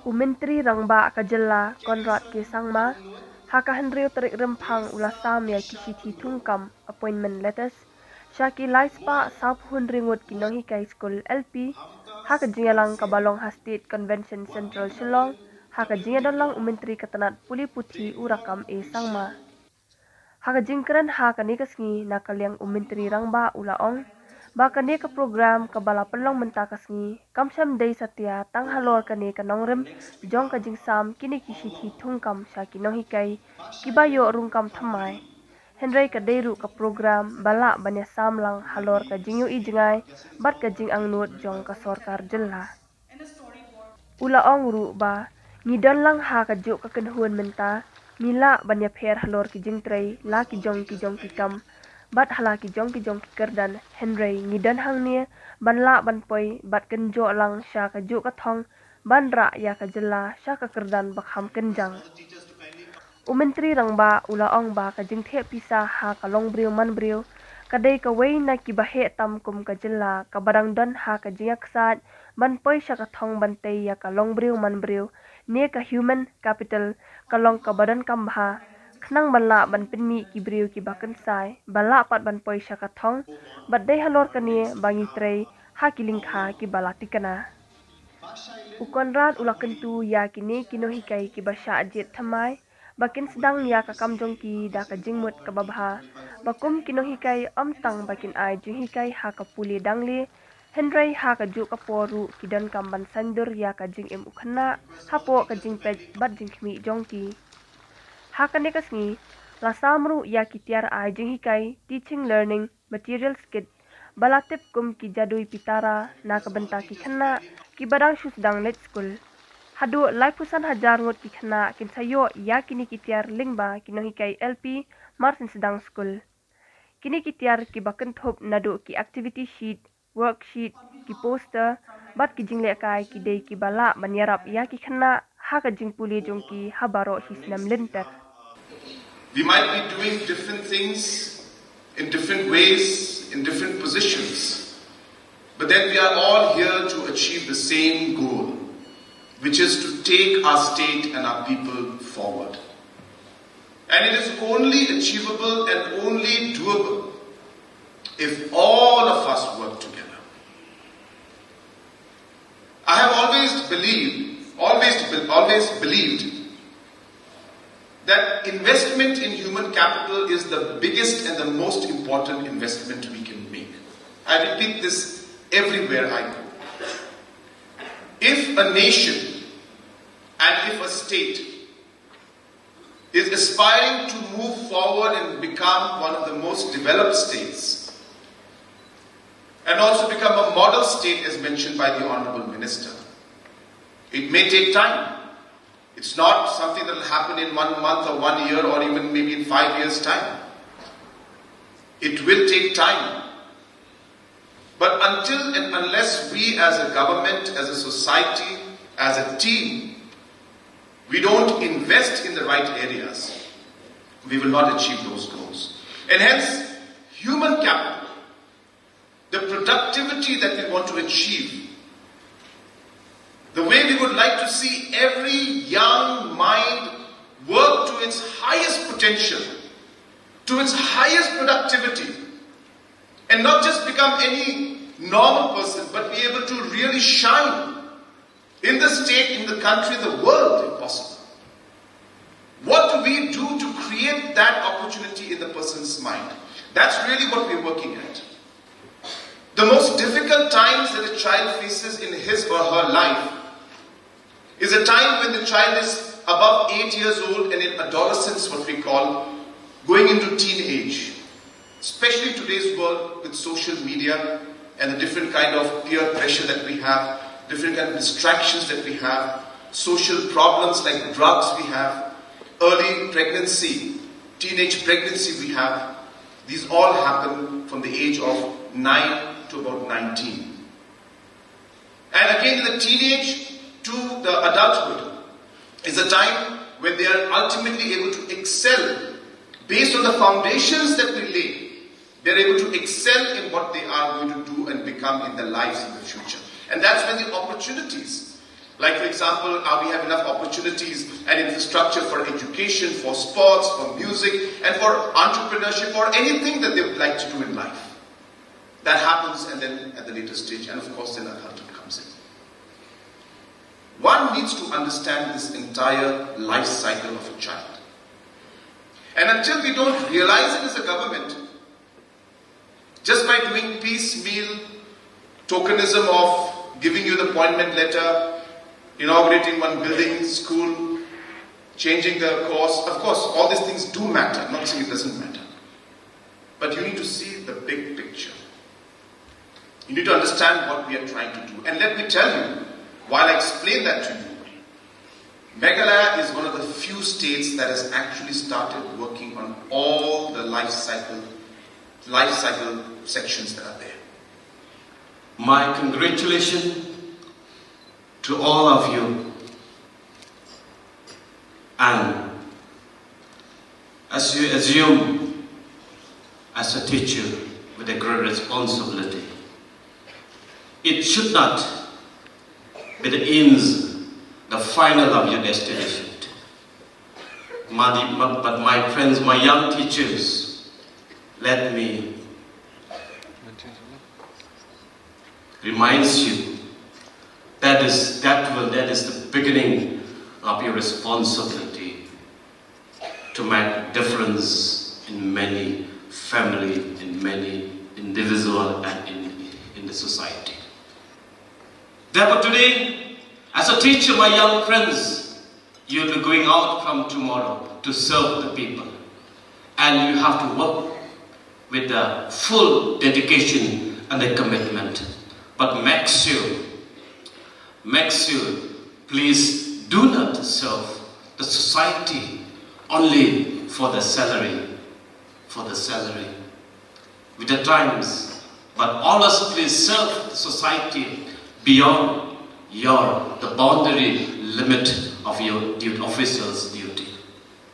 Umentri rangba kajela Konrad ke sangma haka henrio terik rempang ula sam ya kishiti tungkam appointment letters Shaki laispa sapun ringut ki nonghikai skul LP haka jingalang kabalong ha State Convention Central Shillong haka jingadonlang umentri katanat puli puthi urakam e sangma haka jingkran haka nikasngi nakaliang umentri rangba ula ong baka ne ka program ka bala pelong mentakas ngi kamsam dei satya tang halor ka ne ka nongrem jong ka jingsam kini kishi thi thungkam sha ki nonghikai kibayo rungkam thamai henrei ka deiru ka program bala banya samlang halor ka jingyu I jingai bat ka jing angnut jong ka sorkar jilla ula ong ru ba ngidon lang ha ka juk ka kenhuan menta mila banya pher halor ki jingtrei la ki jong ki kam bat hala ki jong ki kerdan henrei ngidon hang nia ban la ban poi bat kenjo lang sha ka juk ka thong ban ra ya ka jilla sha ka kerdan bakham kenjang umentri rangba ula ong ba ka jingthe pisa ha ka long briu man briu kadai ka wei na ki bahe tam kum ka jilla ka barang don ha ka jiak sat ban poi sha ka thong ban tei ya ka long briu man briu ne ka human capital ka long ka badan kam ha khnang banla ban pinmi ki briu ki bakan sai bala pat ban poi sha ka thong bat dei halor ka ne bangi trei ha ki lingkha ki bala tikana ukonrat ulakentu ya kini kino hikai ki basha jet thamai bakin sedang ya ka kamjong ki da ka jingmut ka babha bakum kino hikai tang bakin ai jing hikai ha ka puli dangle henrei ha ka ju ka poru kidan kamban sandur ya ka jing em ukhna hapo ka jing pej bat jing khmi jongki haka nekasngi la samru ya ki tiar ai jing hikai teaching learning materials kit balatip kum ki jadui pitara na ka benta ki khanna ki badang shusdang let school hadu laipusan hajar ngot ki khana kin sayo ya kini ki tiar lingba ki nonghikai LP martin sedang school kini ki tiar ki bakan thop nadu ki activity sheet worksheet ki poster bat ki jingle kai ki dei ki bala banyarap ya ki khana ha ka jingpuli jongki habaro hisnam linter we might be doing different things in different ways in different positions but then we are all here to achieve the same goal which is to take our state and our people forward. And it is only achievable and only doable if all of us work together. I have always believed that investment in human capital is the biggest and the most important investment we can make. I repeat this everywhere I go. If a nation and if a state is aspiring to move forward and become one of the most developed states and also become a model state as mentioned by the Honorable Minister, it may take time. It's not something that will happen in 1 month or 1 year or even maybe in 5 years' time. It will take time. But until and unless we as a government, as a society, as a team, we don't invest in the right areas, we will not achieve those goals. And hence, human capital, the productivity that we want to achieve, the way we would like to see every young mind work to its highest potential, to its highest productivity, and not just become any normal person, but be able to really shine in the state, in the country, the world, if possible. What do we do to create that opportunity in the person's mind? That's really what we're working at. The most difficult times that a child faces in his or her life is a time when the child is above 8 years old and in adolescence, what we call, going into teenage. Especially today's world with social media and the different kind of peer pressure that we have, different kind of distractions that we have, social problems like drugs we have, early pregnancy, teenage pregnancy we have. These all happen from the age of 9 to about 19. And again, the teenage to the adulthood is a time when they are ultimately able to excel based on the foundations that we lay. They're able to excel in what they are going to do and become in their lives in the future. And that's when the opportunities Like, for example, we have enough opportunities and infrastructure for education, for sports, for music, and for entrepreneurship, or anything that they would like to do in life. That happens, and then at the later stage, and of course then adulthood comes in. One needs to understand this entire life cycle of a child. And until we don't realize it as a government, just by doing piecemeal tokenism of giving you the appointment letter, inaugurating one building, school, changing the course, of course, all these things do matter. I'm not saying it doesn't matter. But you need to see the big picture. You need to understand what we are trying to do. And let me tell you, while I explain that to you, Meghalaya is one of the few states that has actually started working on all the life cycle sections that are there. My congratulations to all of you. And as you assume as a teacher with a great responsibility, it should not be the ends, the final of your destination. But my friends, my young teachers, let me remind you that is the beginning of your responsibility to make a difference in many families, in many individuals, and in the society. Therefore today, as a teacher, my young friends, you'll be going out from tomorrow to serve the people. And you have to work with the full dedication and the commitment. But make sure, please do not serve the society only for the salary, with the times, but always please serve the society beyond the boundary limit of your officials' duty.